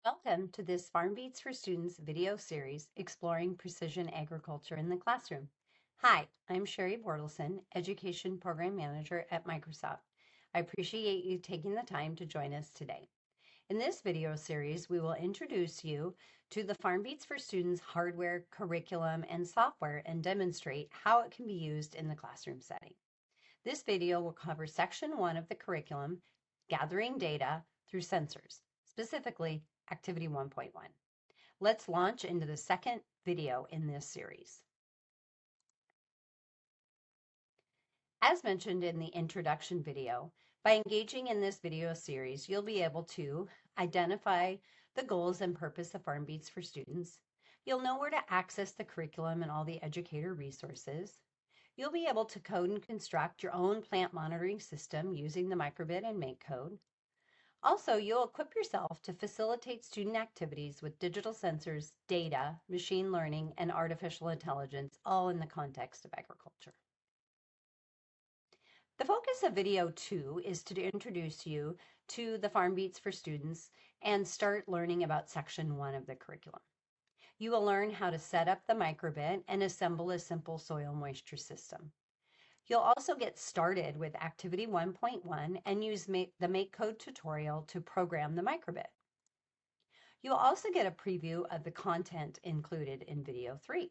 Welcome to this FarmBeats for Students video series exploring precision agriculture in the classroom. Hi, I'm Sherry Bortelson, Education Program Manager at Microsoft. I appreciate you taking the time to join us today. In this video series, we will introduce you to the FarmBeats for Students hardware, curriculum, and software and demonstrate how it can be used in the classroom setting. This video will cover Section 1 of the curriculum, Gathering Data Through Sensors, specifically Activity 1.1. Let's launch into the second video in this series. As mentioned in the introduction video, by engaging in this video series, you'll be able to identify the goals and purpose of FarmBeats for Students. You'll know where to access the curriculum and all the educator resources. You'll be able to code and construct your own plant monitoring system using the microbit and MakeCode. Also, you'll equip yourself to facilitate student activities with digital sensors, data, machine learning, and artificial intelligence, all in the context of agriculture. The focus of video 2 is to introduce you to the FarmBeats for Students and start learning about Section 1 of the curriculum. You will learn how to set up the microbit and assemble a simple soil moisture system. You'll also get started with Activity 1.1 and use the MakeCode tutorial to program the microbit. You'll also get a preview of the content included in video 3.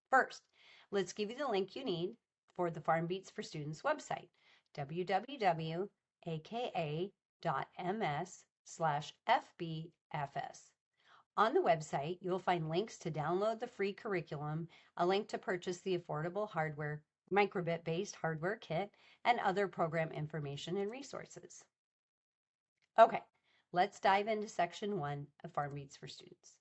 First, let's give you the link you need for the FarmBeats for Students website, www.aka.ms/FBFS. On the website, you'll find links to download the free curriculum, a link to purchase the affordable hardware, microbit-based hardware kit, and other program information and resources. Okay, let's dive into Section 1 of FarmBeats for Students.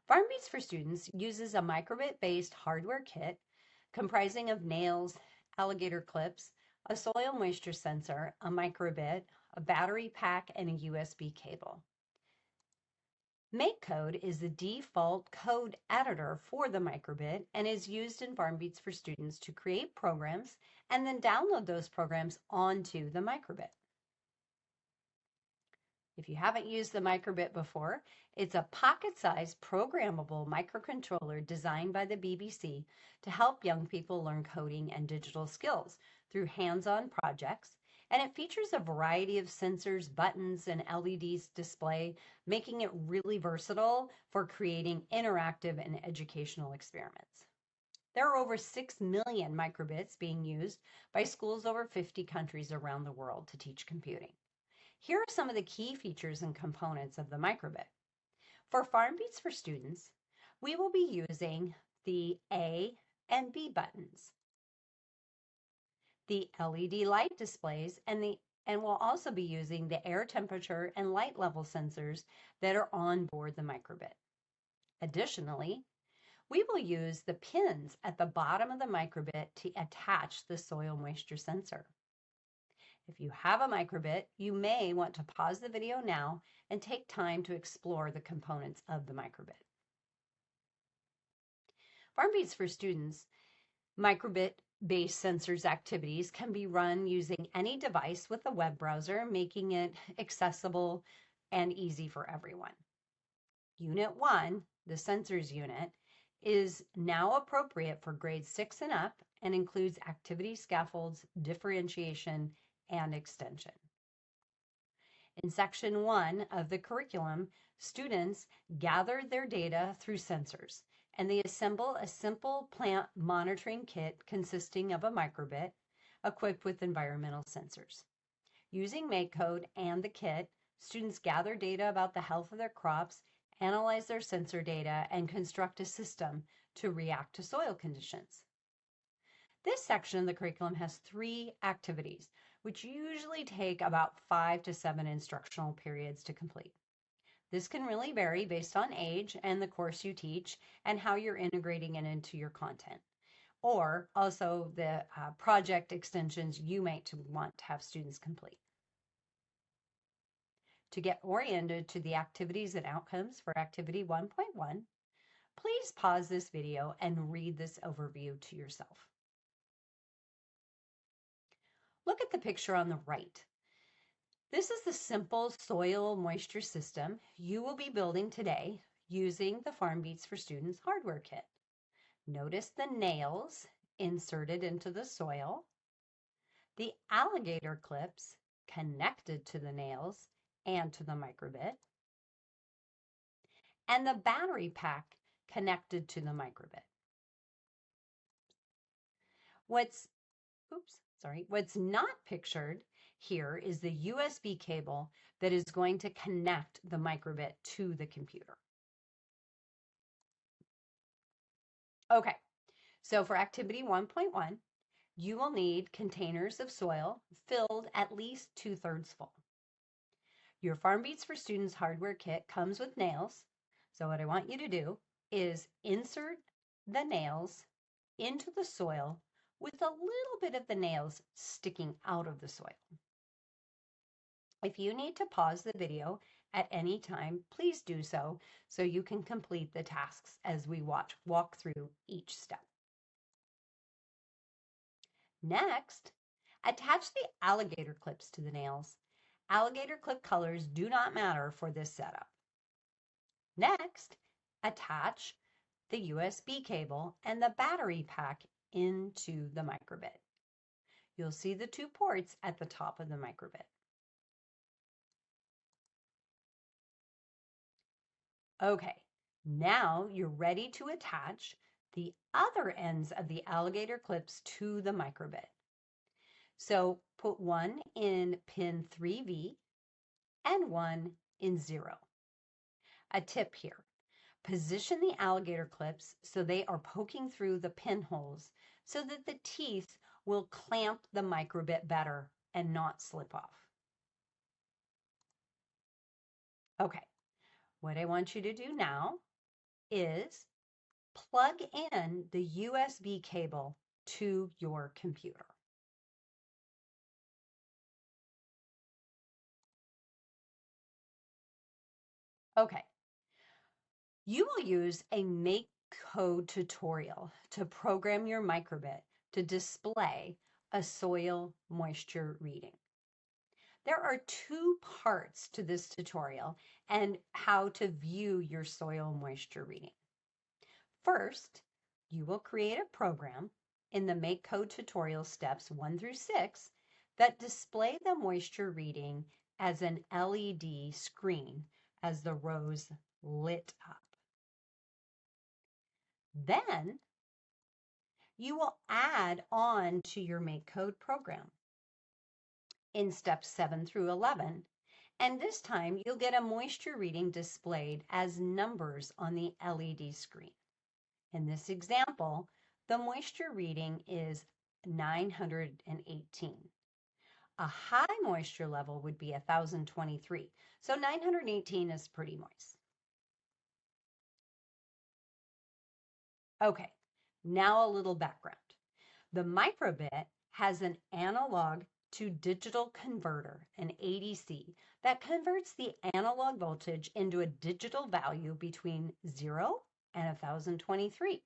FarmBeats for Students uses a microbit-based hardware kit comprising of nails, alligator clips, a soil moisture sensor, a microbit, a battery pack, and a USB cable. MakeCode is the default code editor for the microbit and is used in FarmBeats for Students to create programs and then download those programs onto the microbit. If you haven't used the microbit before, it's a pocket-sized programmable microcontroller designed by the BBC to help young people learn coding and digital skills through hands-on projects, and it features a variety of sensors, buttons, and LEDs display, making it really versatile for creating interactive and educational experiments. There are over 6 million microbits being used by schools over 50 countries around the world to teach computing. Here are some of the key features and components of the microbit. For FarmBeats for Students, we will be using the A and B buttons, the LED light displays, and we'll also be using the air temperature and light level sensors that are on board the microbit. Additionally, we will use the pins at the bottom of the microbit to attach the soil moisture sensor. If you have a microbit, you may want to pause the video now and take time to explore the components of the microbit. FarmBeats for Students microbit-based sensors activities can be run using any device with a web browser, making it accessible and easy for everyone. Unit 1, the sensors unit, is now appropriate for grades 6 and up and includes activity scaffolds, differentiation, and extension. In Section 1 of the curriculum, students gather their data through sensors, and they assemble a simple plant monitoring kit consisting of a microbit equipped with environmental sensors. Using MakeCode and the kit, students gather data about the health of their crops, analyze their sensor data, and construct a system to react to soil conditions. This section of the curriculum has 3 activities, which usually take about 5 to 7 instructional periods to complete. This can really vary based on age and the course you teach and how you're integrating it into your content, or also the project extensions you might want to have students complete. To get oriented to the activities and outcomes for Activity 1.1, please pause this video and read this overview to yourself. Look at the picture on the right. This is the simple soil moisture system you will be building today using the FarmBeats for Students hardware kit. Notice the nails inserted into the soil, the alligator clips connected to the nails and to the microbit, and the battery pack connected to the microbit. What's not pictured here is the USB cable that is going to connect the microbit to the computer. Okay, so for activity 1.1, you will need containers of soil filled at least 2/3 full. Your FarmBeats for Students hardware kit comes with nails. So what I want you to do is insert the nails into the soil with a little bit of the nails sticking out of the soil. If you need to pause the video at any time, please do so you can complete the tasks as we walk through each step. Next, attach the alligator clips to the nails. Alligator clip colors do not matter for this setup. Next, attach the USB cable and the battery pack into the microbit. You'll see the 2 ports at the top of the microbit. Okay, now you're ready to attach the other ends of the alligator clips to the microbit. So put one in pin 3V and one in 0. A tip here, position the alligator clips so they are poking through the pinholes so that the teeth will clamp the microbit better and not slip off. Okay, what I want you to do now is plug in the USB cable to your computer. Okay, you will use a MakeCode tutorial to program your microbit to display a soil moisture reading. There are 2 parts to this tutorial and how to view your soil moisture reading. First, you will create a program in the MakeCode tutorial steps 1 through 6 that display the moisture reading as an LED screen as the rows lit up. Then you will add on to your MakeCode program in steps 7 through 11, and this time you'll get a moisture reading displayed as numbers on the LED screen. In this example, the moisture reading is 918. A high moisture level would be 1,023, so 918 is pretty moist. Okay, now a little background. The microbit has an analog to digital converter, an ADC, that converts the analog voltage into a digital value between 0 and 1,023.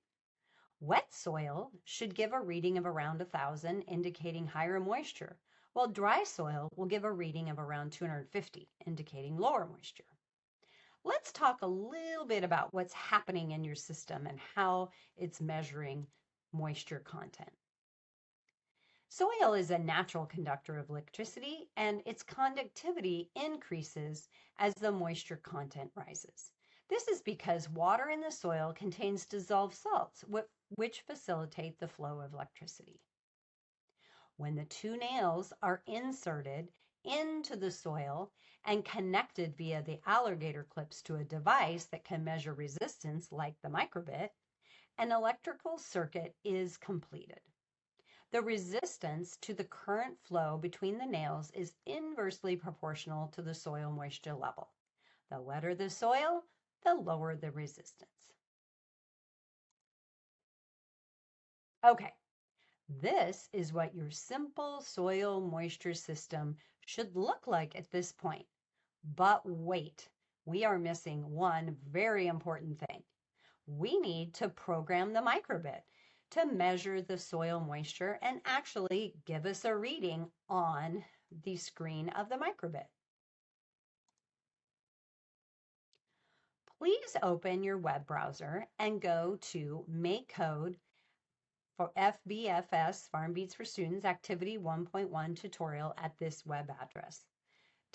Wet soil should give a reading of around 1,000, indicating higher moisture, while dry soil will give a reading of around 250, indicating lower moisture. Let's talk a little bit about what's happening in your system and how it's measuring moisture content. Soil is a natural conductor of electricity, and its conductivity increases as the moisture content rises. This is because water in the soil contains dissolved salts, which facilitate the flow of electricity. When the 2 nails are inserted into the soil and connected via the alligator clips to a device that can measure resistance like the microbit, an electrical circuit is completed. The resistance to the current flow between the nails is inversely proportional to the soil moisture level. The wetter the soil, the lower the resistance. Okay, this is what your simple soil moisture system should look like at this point. But wait, we are missing one very important thing. We need to program the microbit to measure the soil moisture and actually give us a reading on the screen of the microbit. Please open your web browser and go to MakeCode for FBFS, FarmBeats for Students, Activity 1.1 tutorial at this web address,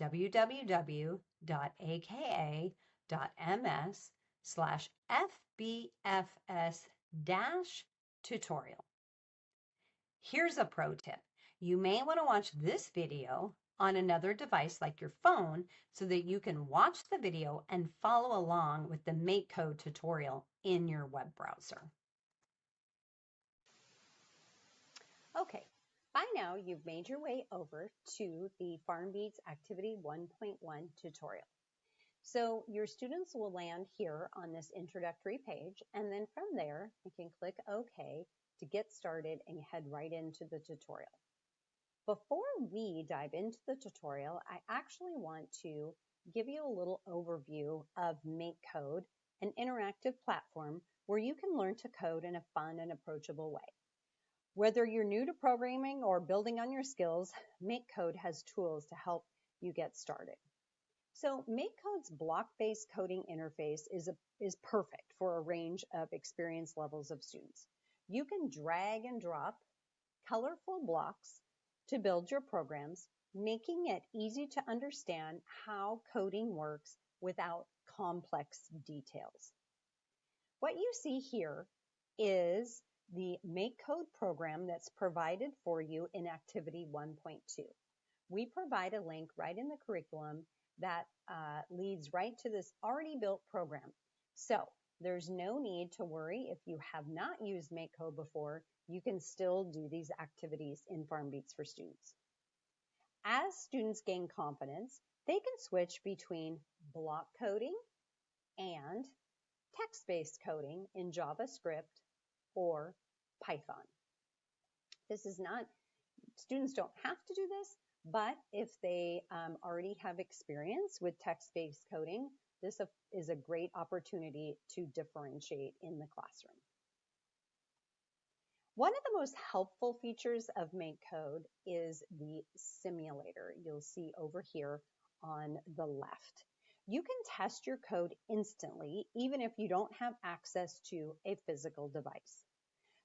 www.aka.ms/FBFS-tutorial. Here's a pro tip. You may want to watch this video on another device like your phone so that you can watch the video and follow along with the MakeCode tutorial in your web browser. Okay, by now you've made your way over to the FarmBeats Activity 1.1 tutorial. So your students will land here on this introductory page, and then from there you can click OK to get started and head right into the tutorial. Before we dive into the tutorial, I actually want to give you a little overview of MakeCode, an interactive platform where you can learn to code in a fun and approachable way. Whether you're new to programming or building on your skills, MakeCode has tools to help you get started. So MakeCode's block-based coding interface is perfect for a range of experience levels of students. You can drag and drop colorful blocks to build your programs, making it easy to understand how coding works without complex details. What you see here is the MakeCode program that's provided for you in Activity 1.2. We provide a link right in the curriculum that leads right to this already built program. So there's no need to worry if you have not used MakeCode before. You can still do these activities in FarmBeats for Students. As students gain confidence, they can switch between block coding and text-based coding in JavaScript or Python. This is not, students don't have to do this, but if they already have experience with text-based coding, this is a great opportunity to differentiate in the classroom. One of the most helpful features of MakeCode is the simulator you'll see over here on the left. You can test your code instantly, even if you don't have access to a physical device.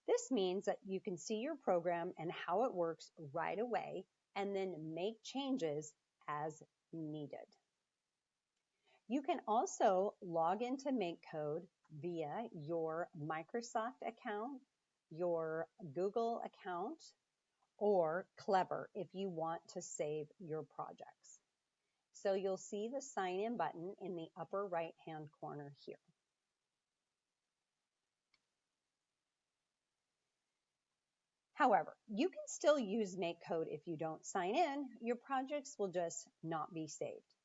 This means that you can see your program and how it works right away, and then make changes as needed. You can also log into MakeCode via your Microsoft account, your Google account, or Clever if you want to save your projects. So you'll see the sign in button in the upper right hand corner here. However, you can still use MakeCode if you don't sign in. Your projects will just not be saved.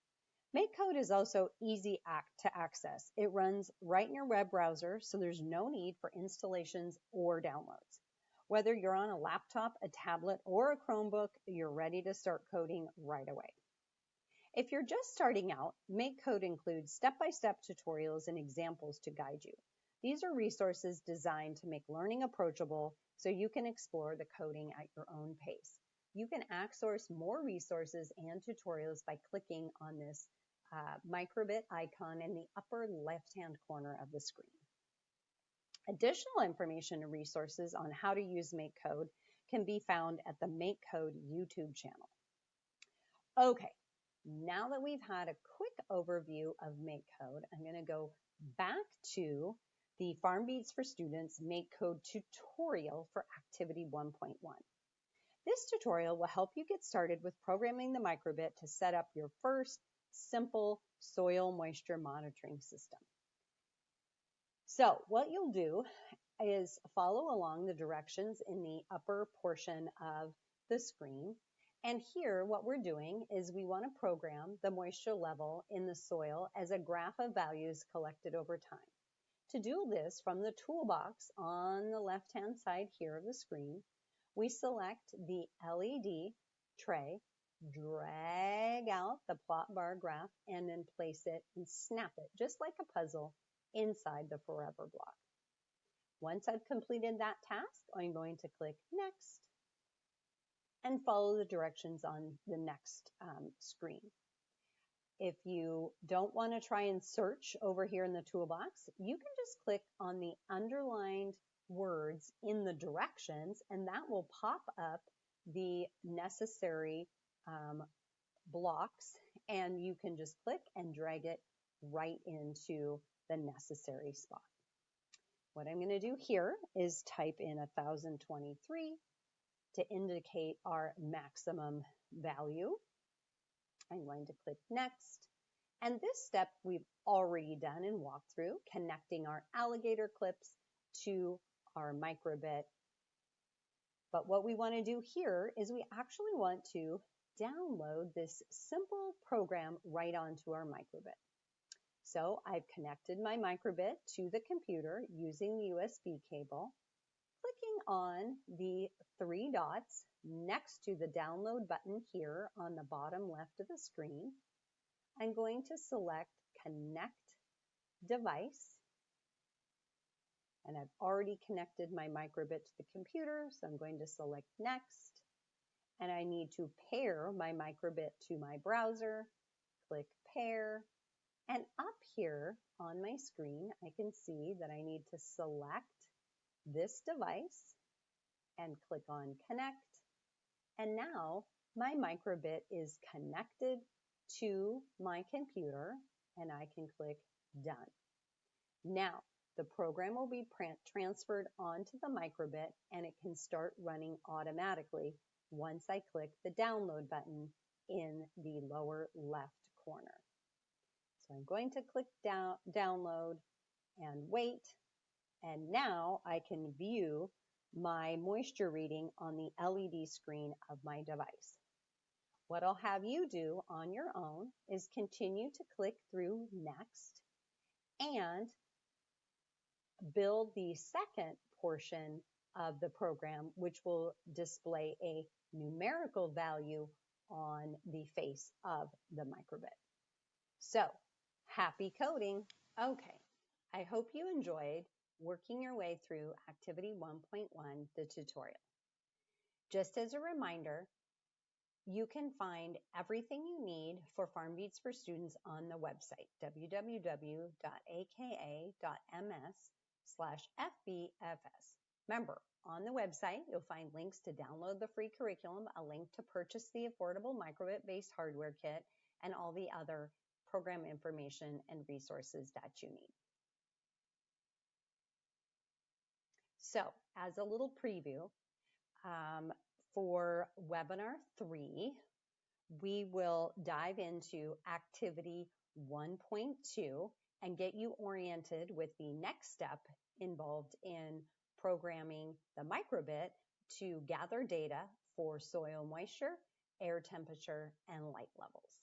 MakeCode is also easy to access. It runs right in your web browser, so there's no need for installations or downloads. Whether you're on a laptop, a tablet, or a Chromebook, you're ready to start coding right away. If you're just starting out, MakeCode includes step-by-step tutorials and examples to guide you. These are resources designed to make learning approachable so you can explore the coding at your own pace. You can access more resources and tutorials by clicking on this microbit icon in the upper left-hand corner of the screen. Additional information and resources on how to use MakeCode can be found at the MakeCode YouTube channel. Okay, now that we've had a quick overview of MakeCode, I'm going to go back to the FarmBeats for Students MakeCode tutorial for Activity 1.1. This tutorial will help you get started with programming the microbit to set up your first simple soil moisture monitoring system. So what you'll do is follow along the directions in the upper portion of the screen. And here what we're doing is we want to program the moisture level in the soil as a graph of values collected over time. To do this, from the toolbox on the left-hand side here of the screen, we select the LED tray, drag out the plot bar graph, and then place it and snap it, just like a puzzle, inside the forever block. Once I've completed that task, I'm going to click Next, and follow the directions on the next screen. If you don't want to try and search over here in the toolbox, you can just click on the underlined words in the directions, and that will pop up the necessary blocks, and you can just click and drag it right into the necessary spot. What I'm going to do here is type in 1023 to indicate our maximum value. I'm going to click next. And this step we've already done and walked through, connecting our alligator clips to our microbit. But what we want to do here is we actually want to download this simple program right onto our microbit. So I've connected my microbit to the computer using the USB cable, clicking on the 3 dots next to the download button here on the bottom left of the screen. I'm going to select Connect Device, and I've already connected my microbit to the computer, so I'm going to select Next, and I need to pair my microbit to my browser, click Pair, and up here on my screen, I can see that I need to select this device and click on Connect, and now my microbit is connected to my computer, and I can click Done. Now, the program will be transferred onto the microbit, and it can start running automatically once I click the download button in the lower left corner. So I'm going to click download and wait, and now I can view my moisture reading on the LED screen of my device. What I'll have you do on your own is continue to click through Next and build the second portion of the program, which will display a numerical value on the face of the microbit. So, happy coding. Okay, I hope you enjoyed working your way through Activity 1.1, the tutorial. Just as a reminder, you can find everything you need for FarmBeats for Students on the website, www.aka.ms/FBFS. Remember, on the website, you'll find links to download the free curriculum, a link to purchase the affordable microbit-based hardware kit, and all the other program information and resources that you need. So, as a little preview, for webinar 3, we will dive into activity 1.2 and get you oriented with the next step involved in programming the microbit to gather data for soil moisture, air temperature, and light levels.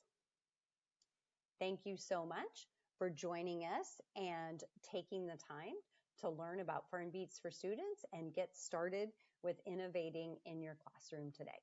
Thank you so much for joining us and taking the time to learn about FarmBeats for Students and get started with innovating in your classroom today.